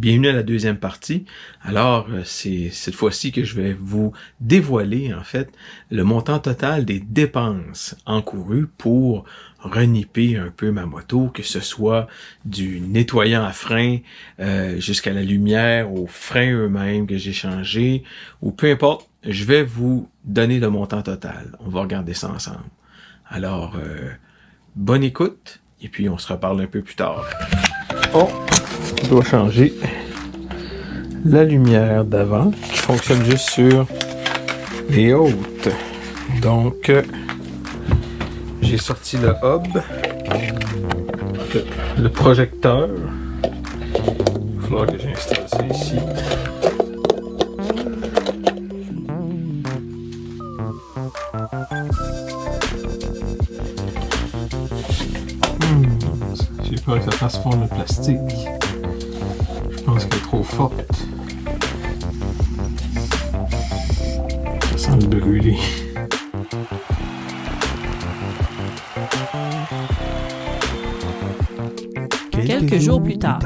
Bienvenue à la deuxième partie. Alors, c'est cette fois-ci que je vais vous dévoiler, en fait, le montant total des dépenses encourues pour renipper un peu ma moto, que ce soit du nettoyant à frein jusqu'à la lumière, aux freins eux-mêmes que j'ai changés, ou peu importe, je vais vous donner le montant total. On va regarder ça ensemble. Alors, bonne écoute, et puis on se reparle un peu plus tard. Oh! On doit changer la lumière d'avant qui fonctionne juste sur les hautes. Donc, j'ai sorti le hub, le projecteur. Il va falloir que j'installe ça ici. J'ai peur que ça fasse fondre le plastique. Je pense qu'elle est trop forte. Ça sent le brûler. Quelques jours plus tard.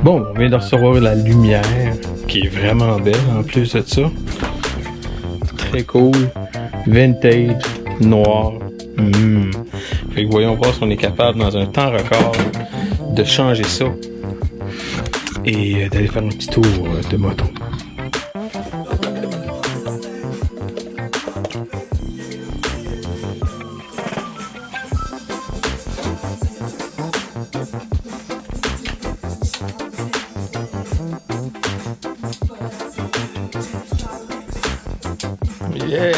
Bon, on vient de recevoir la lumière, qui est vraiment belle en plus de ça. Très cool. Vintage, noir. Fait que voyons voir si on est capable, dans un temps record, de changer ça. Et d'aller faire un petit tour de moto. Yeah!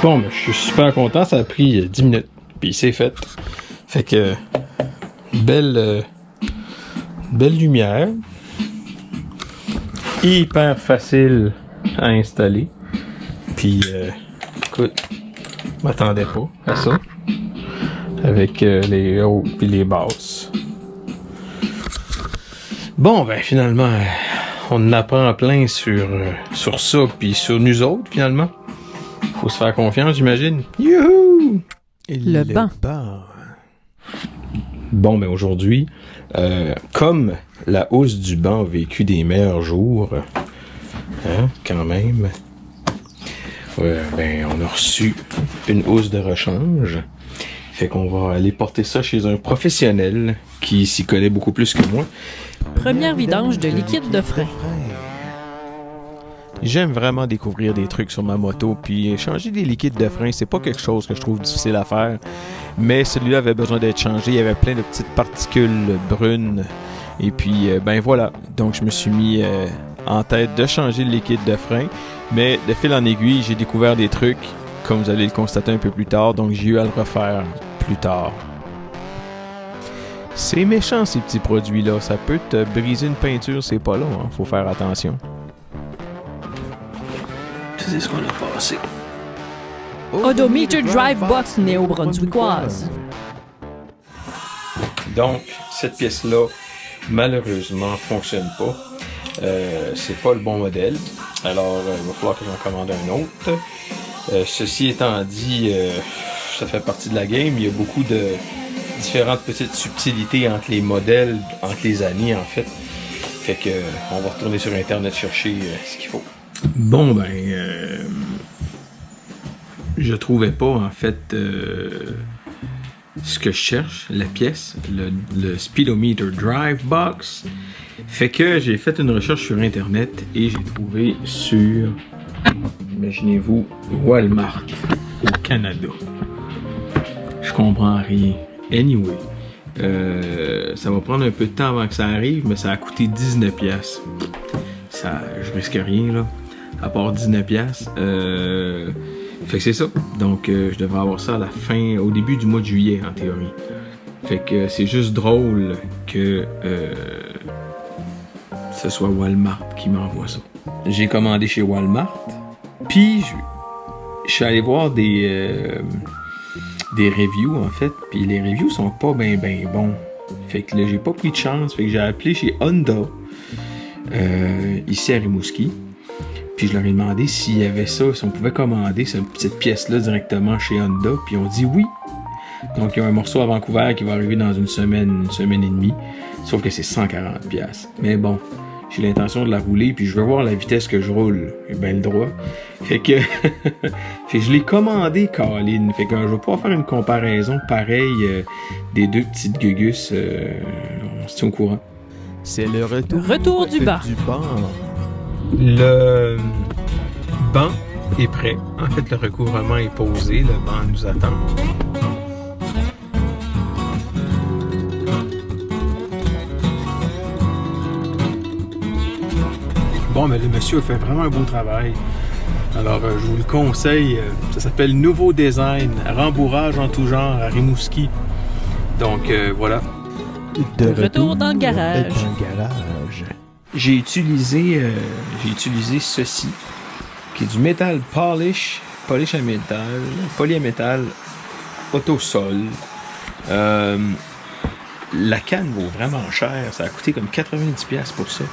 Bon, ben, je suis super content, ça a pris 10 minutes, puis c'est fait. Fait que, belle lumière, hyper facile à installer, puis écoute, je m'attendais pas à ça, avec les hautes puis les basses. Bon, ben finalement, on en apprend plein sur ça, puis sur nous autres, finalement. Faut se faire confiance, j'imagine. Youhou! Le banc. Bon, ben aujourd'hui, comme la hausse du banc a vécu des meilleurs jours, hein, quand même, ben on a reçu une hausse de rechange. Fait qu'on va aller porter ça chez un professionnel qui s'y connaît beaucoup plus que moi. Première vidange de liquide de frein. J'aime vraiment découvrir des trucs sur ma moto, puis changer des liquides de frein, c'est pas quelque chose que je trouve difficile à faire, mais celui-là avait besoin d'être changé, il y avait plein de petites particules brunes, et puis ben voilà, donc je me suis mis en tête de changer le liquide de frein, mais de fil en aiguille, j'ai découvert des trucs, comme vous allez le constater un peu plus tard, donc j'ai eu à le refaire plus tard. C'est méchant ces petits produits-là, ça peut te briser une peinture, c'est pas long, hein? Faut faire attention. C'est ce qu'on a passé. Odometer Drive Box néo-brunswickoise. Donc, cette pièce-là, malheureusement, fonctionne pas. C'est pas le bon modèle. Alors, il va falloir que j'en commande un autre. Ceci étant dit, ça fait partie de la game. Il y a beaucoup de différentes petites subtilités entre les modèles, entre les années, en fait. Fait que, on va retourner sur Internet chercher ce qu'il faut. Bon, ben, je trouvais pas, en fait, ce que je cherche, la pièce, le Speedometer Drive Box. Fait que j'ai fait une recherche sur Internet et j'ai trouvé sur, imaginez-vous, Walmart, au Canada. Je comprends rien. Anyway, ça va prendre un peu de temps avant que ça arrive, mais ça a coûté 19$. Ça, je risque rien, là. À part 19$. Fait que c'est ça. Donc, je devrais avoir ça à la fin, au début du mois de juillet, en théorie. Fait que c'est juste drôle que ce soit Walmart qui m'envoie ça. J'ai commandé chez Walmart, puis je suis allé voir des reviews en fait, puis les reviews sont pas ben bons. Fait que là, j'ai pas pris de chance, fait que j'ai appelé chez Honda, ici à Rimouski. Puis je leur ai demandé s'il y avait ça, si on pouvait commander cette petite pièce-là directement chez Honda, puis on dit oui. Donc il y a un morceau à Vancouver qui va arriver dans une semaine et demie, sauf que c'est 140$. Mais bon, j'ai l'intention de la rouler, puis je veux voir la vitesse que je roule. J'ai bien le droit. Fait que, fait que je l'ai commandé, Colin. Fait que je vais pouvoir faire une comparaison pareille des deux petites gugus. On se tient au courant. C'est le Retour du banc. Le banc est prêt. En fait, le recouvrement est posé. Le banc nous attend. Bon, mais le monsieur a fait vraiment un beau travail. Alors, je vous le conseille. Ça s'appelle Nouveau Design, rembourrage en tout genre à Rimouski. Donc, voilà. De retour dans le garage. J'ai utilisé ceci, qui est du métal polish à métal, poly à métal, autosol. La canne vaut vraiment cher, ça a coûté comme 90$ pour ça,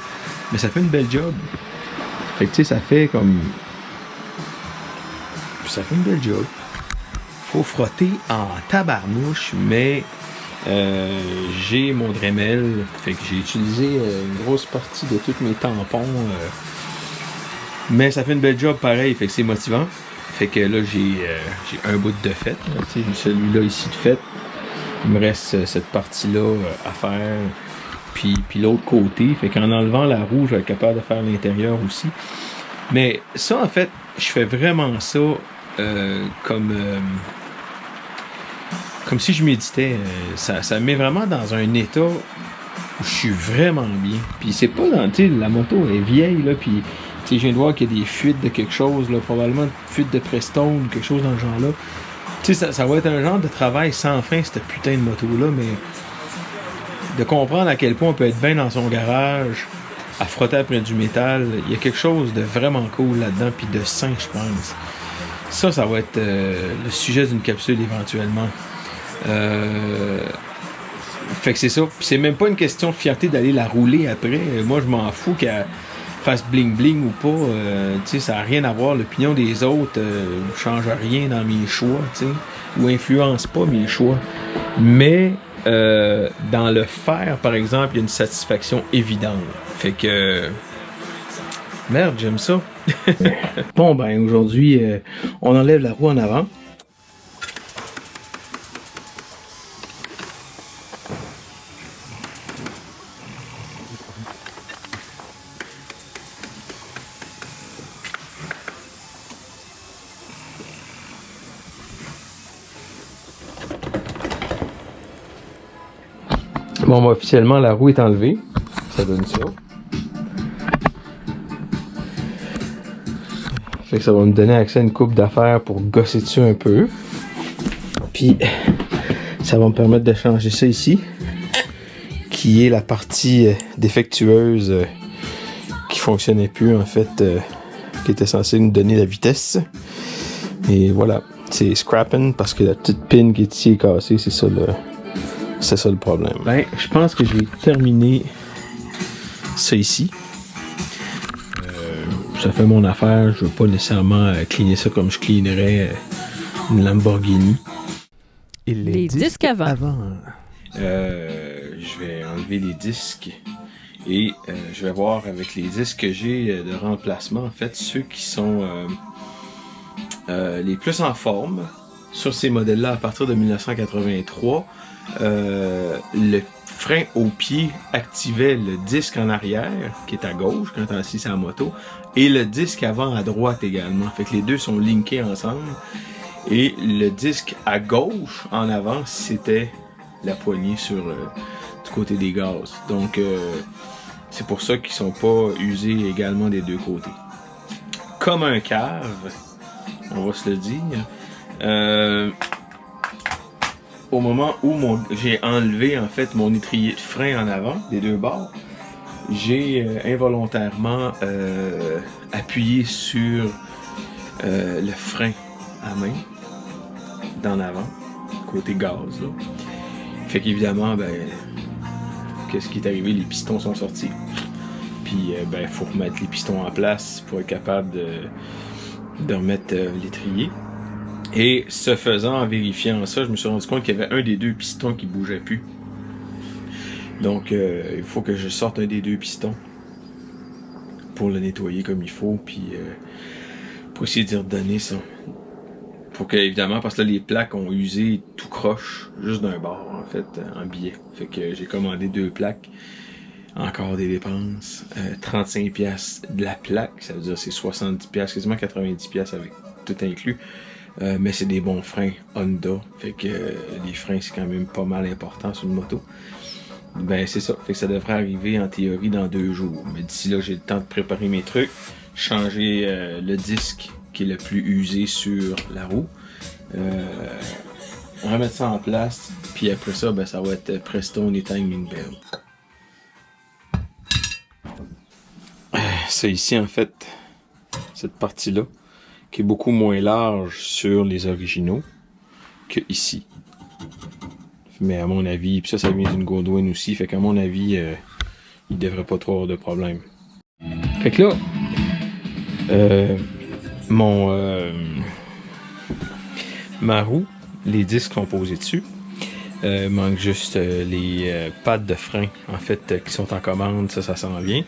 mais ça fait une belle job. Fait que tu sais, ça fait une belle job. Faut frotter en tabarnouche, mais j'ai mon Dremel, fait que j'ai utilisé une grosse partie de tous mes tampons, mais ça fait une belle job pareil, fait que c'est motivant. Fait que là j'ai un bout de fait, j'ai celui-là ici de fait. Il me reste cette partie-là à faire, puis l'autre côté, fait qu'en enlevant la roue, je vais être capable de faire l'intérieur aussi. Mais ça, en fait, je fais vraiment ça comme si je méditais. Ça me met vraiment dans un état où je suis vraiment bien. Puis c'est pas dans, tu sais, la moto est vieille, là, puis tu sais, je viens de voir qu'il y a des fuites de quelque chose, là, probablement une fuite de Prestone, quelque chose dans le genre-là. Tu sais, ça va être un genre de travail sans fin, cette putain de moto-là, mais de comprendre à quel point on peut être bien dans son garage, à frotter après du métal, il y a quelque chose de vraiment cool là-dedans, puis de sain, je pense. Ça va être le sujet d'une capsule éventuellement. Fait que c'est ça. Puis c'est même pas une question de fierté d'aller la rouler après. Moi, je m'en fous qu'elle fasse bling bling ou pas. Tu sais, ça n'a rien à voir. L'opinion des autres ne change rien dans mes choix, tu sais, ou influence pas mes choix. Mais dans le faire, par exemple, il y a une satisfaction évidente. Fait que merde, j'aime ça. Bon, ben aujourd'hui, on enlève la roue en avant. Bon, ben, officiellement, la roue est enlevée. Ça donne ça. Fait que ça va me donner accès à une coupe d'affaires pour gosser dessus un peu. Puis, ça va me permettre de changer ça ici, qui est la partie défectueuse qui fonctionnait plus, en fait, qui était censée nous donner la vitesse. Et voilà, c'est scrapping parce que la petite pin qui est ici est cassée, c'est ça le problème. Ben, je pense que je vais terminer ça ici. Ça fait mon affaire. Je veux pas nécessairement cleaner ça comme je cleanerais une Lamborghini. Et les disques avant. Je vais enlever les disques et je vais voir avec les disques que j'ai de remplacement, en fait, ceux qui sont les plus en forme sur ces modèles-là à partir de 1983. Le frein au pied activait le disque en arrière, qui est à gauche quand on est assis sur la moto, et le disque avant à droite également. Fait que les deux sont linkés ensemble. Et le disque à gauche, en avant, c'était la poignée sur du côté des gaz. Donc, c'est pour ça qu'ils sont pas usés également des deux côtés. Comme un cave, on va se le dire. Au moment où j'ai enlevé en fait mon étrier de frein en avant des deux bords, j'ai involontairement appuyé sur le frein à main, d'en avant, côté gaz, là. Fait qu'évidemment, qu'est-ce qui est arrivé? Les pistons sont sortis. Puis, faut remettre les pistons en place pour être capable de remettre l'étrier. Et ce faisant, en vérifiant ça, je me suis rendu compte qu'il y avait un des deux pistons qui bougeait plus. Donc, il faut que je sorte un des deux pistons pour le nettoyer comme il faut, puis pour essayer d'y redonner ça. Pour que, évidemment, parce que là, les plaques ont usé tout croche, juste d'un bord, en fait, en billet. Fait que j'ai commandé 2 plaques. Encore des dépenses. 35$ de la plaque, ça veut dire c'est 70$, quasiment 90$ avec tout inclus. Mais c'est des bons freins Honda. Fait que les freins, c'est quand même pas mal important sur une moto. C'est ça. Fait que ça devrait arriver en théorie dans 2 jours. Mais d'ici là, j'ai le temps de préparer mes trucs, changer le disque qui est le plus usé sur la roue, remettre ça en place, puis après ça, ça va être Prestone et Timing Belt. Ça ici, en fait, cette partie-là, qui est beaucoup moins large sur les originaux que ici. Mais à mon avis, puis ça vient d'une Goldwyn aussi, fait qu'à mon avis, il devrait pas trop avoir de problème. Fait que là, ma roue, les disques sont posés dessus. Manque juste les pads de frein, en fait, qui sont en commande, ça s'en vient.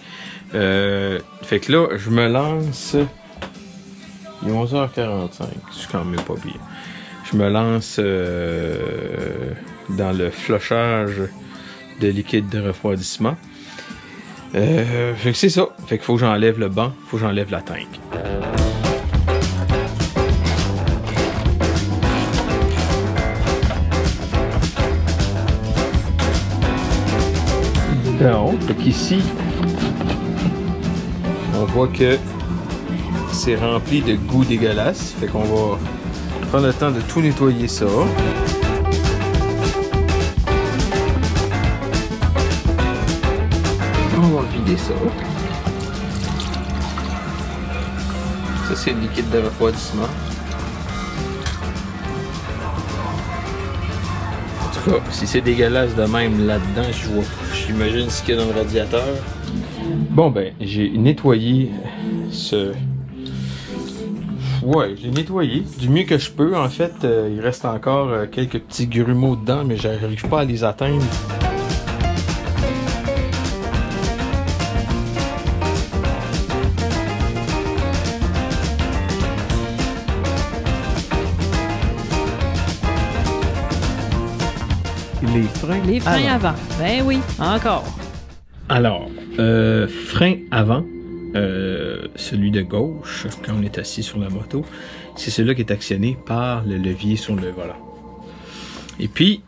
Fait que là, je me lance. Il est 11h45, c'est quand même pas bien. Je me lance dans le flushage de liquide de refroidissement. Fait que c'est ça. Fait qu'il faut que j'enlève le banc, faut que j'enlève la tank. Non, fait qu'ici, on voit que c'est rempli de goût dégueulasse. Fait qu'on va prendre le temps de tout nettoyer ça. On va vider ça. Ça, c'est le liquide de refroidissement. En tout cas, si c'est dégueulasse de même là-dedans, j'imagine ce qu'il y a dans le radiateur. Bon, j'ai nettoyé ce... Ouais, j'ai nettoyé du mieux que je peux. En fait, il reste encore quelques petits grumeaux dedans, mais j'arrive pas à les atteindre. Les freins avant. Ben oui, encore. Alors, frein avant, celui de gauche, quand on est assis sur la moto, c'est celui-là qui est actionné par le levier sur le volant. Et puis,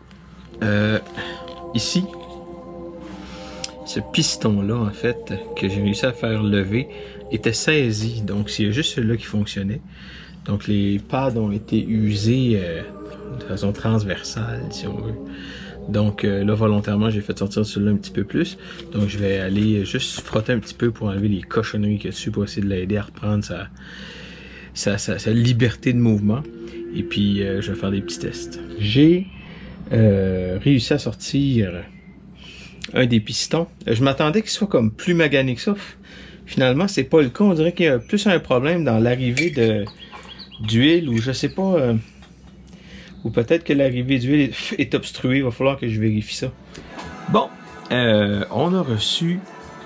ici, ce piston-là, en fait, que j'ai réussi à faire lever, était saisi. Donc, c'est juste celui-là qui fonctionnait. Donc, les pads ont été usés de façon transversale, si on veut. Donc là, volontairement, j'ai fait sortir celui-là un petit peu plus. Donc je vais aller juste frotter un petit peu pour enlever les cochonneries qu'il y a dessus pour essayer de l'aider à reprendre sa liberté de mouvement. Et puis, je vais faire des petits tests. J'ai réussi à sortir un des pistons. Je m'attendais qu'il soit comme plus magané que ça. Finalement, c'est pas le cas. On dirait qu'il y a plus un problème dans l'arrivée d'huile ou je sais pas... ou peut-être que l'arrivée d'huile est obstruée. Il va falloir que je vérifie ça. Bon, on a reçu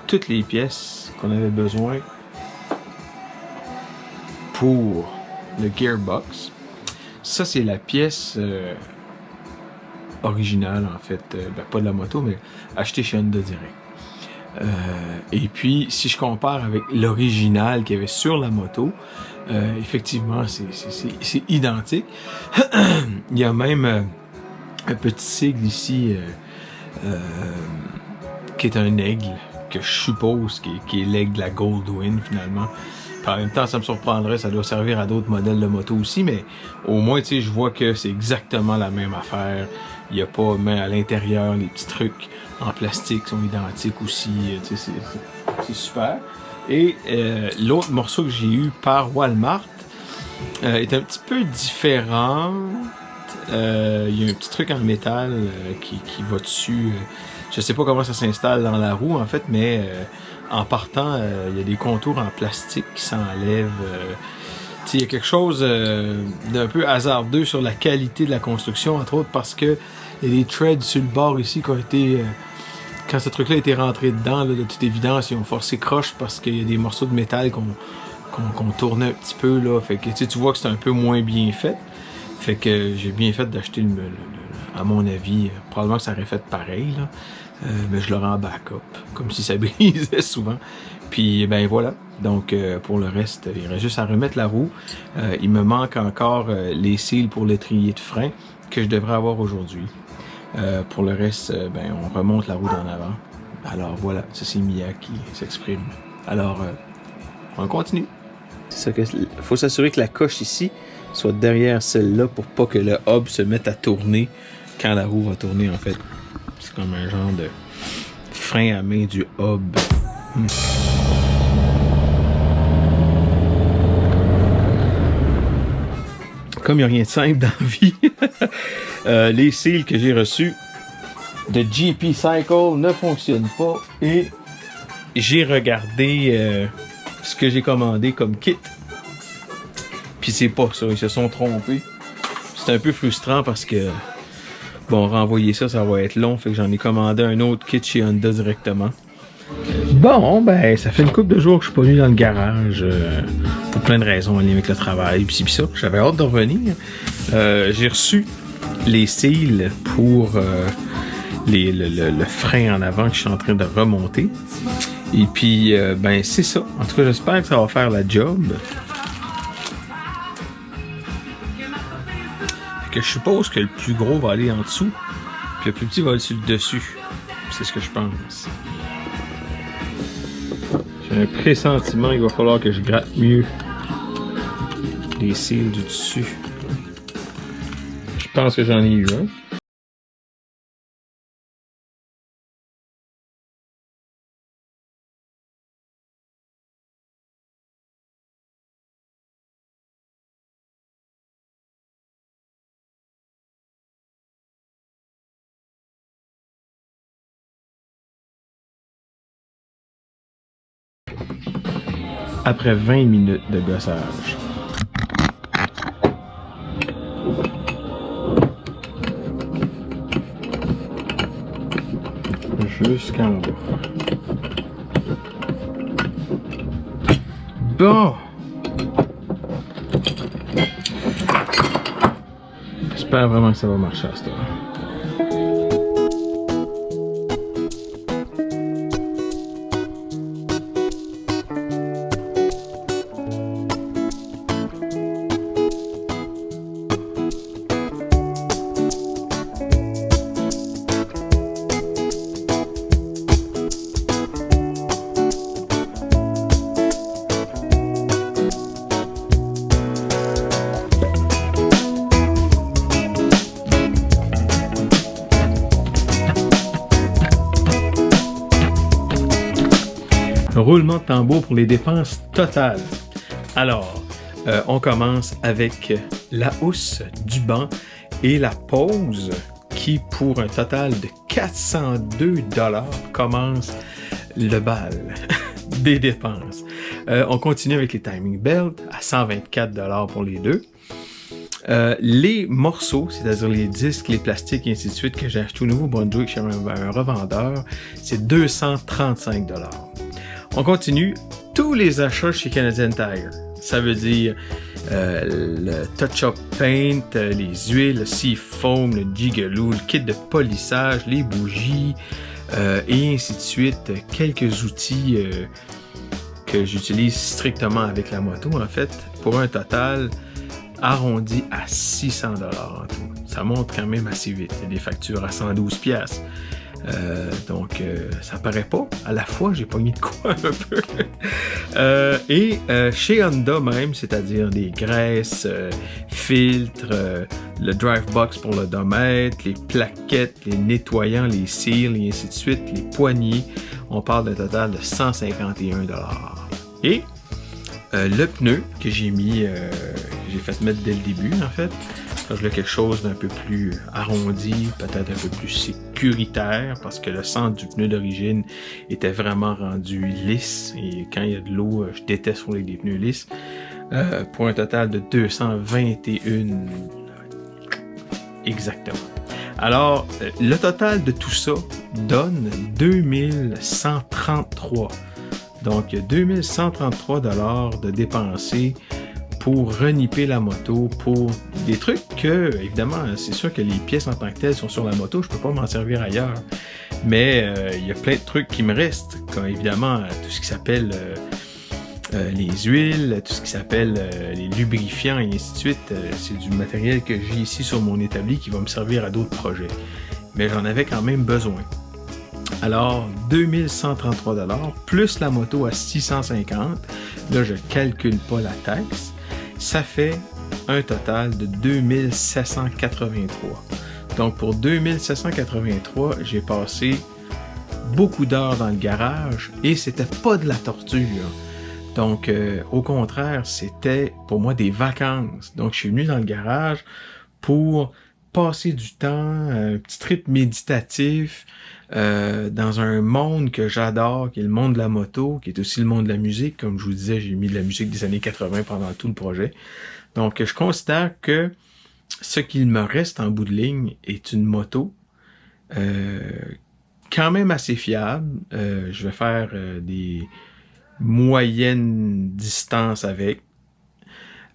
toutes les pièces qu'on avait besoin pour le gearbox. Ça, c'est la pièce originale, en fait. Pas de la moto, mais achetée chez Honda direct. Et puis, si je compare avec l'original qu'il y avait sur la moto, effectivement, c'est identique. Il y a même un petit sigle ici qui est un aigle, que je suppose qui est l'aigle de la Goldwyn finalement. Puis en même temps, ça me surprendrait, ça doit servir à d'autres modèles de moto aussi, mais au moins, tu sais, je vois que c'est exactement la même affaire. Il n'y a pas, mais à l'intérieur, les petits trucs en plastique sont identiques aussi. Tu sais, c'est super. Et l'autre morceau que j'ai eu par Walmart, est un petit peu différente. Il y a un petit truc en métal qui va dessus. Je sais pas comment ça s'installe dans la roue en fait, mais en partant, il y a des contours en plastique qui s'enlèvent. Il y a quelque chose d'un peu hasardeux sur la qualité de la construction, entre autres parce que il y a des threads sur le bord ici qui ont été... quand ce truc-là a été rentré dedans, là, de toute évidence, ils ont forcé croche parce qu'il y a des morceaux de métal qu'on tournait un petit peu. Là. Fait que tu vois que c'est un peu moins bien fait. Fait que j'ai bien fait d'acheter à mon avis, probablement que ça aurait fait pareil, là. Mais je l'aurais en backup, comme si ça brisait souvent. Puis ben voilà, donc pour le reste, il reste juste à remettre la roue. Il me manque encore les cils pour l'étrier de frein que je devrais avoir aujourd'hui. Pour le reste, ben on remonte la roue d'en avant. Alors voilà, ça c'est Mia qui s'exprime. Alors, on continue. C'est ça que faut s'assurer que la coche ici soit derrière celle-là pour pas que le hub se mette à tourner quand la roue va tourner en fait. C'est comme un genre de frein à main du hub. Comme il n'y a rien de simple dans la vie, les cils que j'ai reçus de GP Cycle ne fonctionnent pas et j'ai regardé ce que j'ai commandé comme kit. Puis c'est pas ça, ils se sont trompés. C'est un peu frustrant parce que bon, renvoyer ça va être long, fait que j'en ai commandé un autre kit chez Honda directement. Bon, ben, ça fait une couple de jours que je suis pas venu dans le garage pour plein de raisons en lien avec le travail, pis ça. J'avais hâte de revenir. J'ai reçu les cils pour le frein en avant que je suis en train de remonter. Et puis, ben, c'est ça. En tout cas, j'espère que ça va faire la job. Fait que je suppose que le plus gros va aller en dessous, puis le plus petit va aller sur le dessus. C'est ce que je pense. J'ai un pressentiment qu'il va falloir que je gratte mieux les cils du dessus. Je pense que j'en ai eu un. Après 20 minutes de gossage. Jusqu'en bas. Bon! J'espère vraiment que ça va marcher à cette heure. Roulement de tambour pour les dépenses totales. Alors, on commence avec la housse du banc et la pose qui, pour un total de 402 $, commence le bal des dépenses. On continue avec les timing belts à 124 $ pour les deux. Les morceaux, c'est-à-dire les disques, les plastiques et ainsi de suite que j'ai acheté au Nouveau-Brunswick chez un revendeur, c'est 235 $. On continue tous les achats chez Canadian Tire. Ça veut dire le touch-up paint, les huiles, le Seafoam, le Giggaloo, le kit de polissage, les bougies et ainsi de suite. Quelques outils que j'utilise strictement avec la moto en fait, pour un total arrondi à 600 $ en tout. Ça monte quand même assez vite. Il y a des factures à 112 $. Donc ça paraît pas. À la fois, j'ai pogné de quoi un peu. Et chez Honda même, c'est-à-dire des graisses, filtres, le drive box pour l'odomètre, les plaquettes, les nettoyants, les cils et ainsi de suite, les poignées, on parle d'un total de 151 $. Et Le pneu que j'ai mis, j'ai fait mettre dès le début en fait. Je voulais quelque chose d'un peu plus arrondi, peut-être un peu plus sécuritaire, parce que le centre du pneu d'origine était vraiment rendu lisse, et quand il y a de l'eau, je déteste rouler des pneus lisses. Pour un total de 221 exactement. Alors, le total de tout ça donne 2133. Donc, 2133 $ de dépensés pour reniper la moto, pour des trucs que, évidemment, c'est sûr que les pièces en tant que telles sont sur la moto, je peux pas m'en servir ailleurs. Mais il y a plein de trucs qui me restent, comme évidemment tout ce qui s'appelle les huiles, tout ce qui s'appelle les lubrifiants et ainsi de suite. C'est du matériel que j'ai ici sur mon établi qui va me servir à d'autres projets. Mais j'en avais quand même besoin. Alors, 2133 $, plus la moto à 650, là je calcule pas la taxe, ça fait un total de 2783. Donc pour 2783, j'ai passé beaucoup d'heures dans le garage et c'était pas de la torture. Donc au contraire, c'était pour moi des vacances. Donc je suis venu dans le garage pour passer du temps, un petit trip méditatif, dans un monde que j'adore, qui est le monde de la moto, qui est aussi le monde de la musique. Comme je vous disais, j'ai mis de la musique des années 80 pendant tout le projet. Donc, je considère que ce qu'il me reste en bout de ligne est une moto quand même assez fiable. Je vais faire des moyennes distances avec.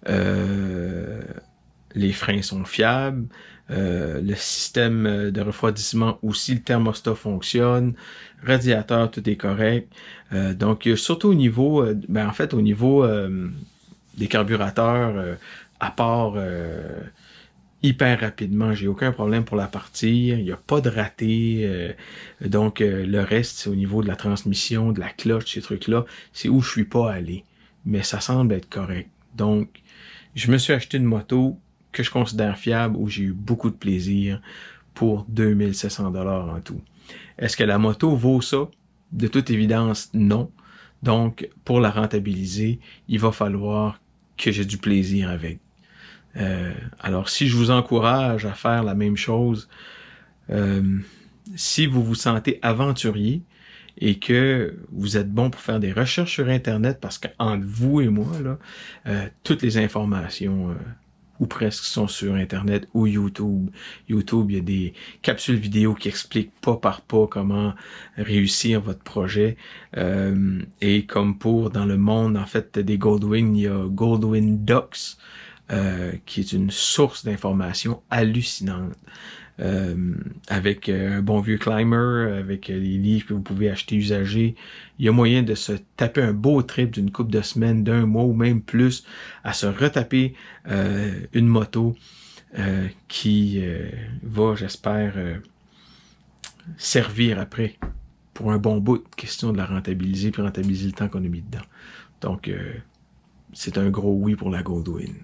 Les freins sont fiables. Le système de refroidissement aussi, le thermostat fonctionne, radiateur, tout est correct. Donc, surtout au niveau, en fait, au niveau des carburateurs, à part hyper rapidement, j'ai aucun problème pour la partir, il n'y a pas de raté. Donc, le reste, c'est au niveau de la transmission, de la cloche, ces trucs-là, c'est où je suis pas allé. Mais ça semble être correct. Donc, je me suis acheté une moto que je considère fiable, où j'ai eu beaucoup de plaisir pour 2700 $ en tout. Est-ce que la moto vaut ça? De toute évidence, non. Donc, pour la rentabiliser, il va falloir que j'ai du plaisir avec. Alors, si je vous encourage à faire la même chose, si vous vous sentez aventurier et que vous êtes bon pour faire des recherches sur Internet, parce qu'entre vous et moi, là, toutes les informations ou presque sont sur Internet ou YouTube. YouTube, il y a des capsules vidéo qui expliquent pas par pas comment réussir votre projet. Et comme pour dans le monde, en fait, des Goldwyn, il y a Goldwyn Docs, qui est une source d'informations hallucinante. Avec un bon vieux Climber, avec les livres que vous pouvez acheter usagés, il y a moyen de se taper un beau trip d'une couple de semaines, d'un mois ou même plus, à se retaper une moto qui va, j'espère, servir après pour un bon bout. Question de la rentabiliser, puis rentabiliser le temps qu'on a mis dedans. Donc, c'est un gros oui pour la Goldwyn.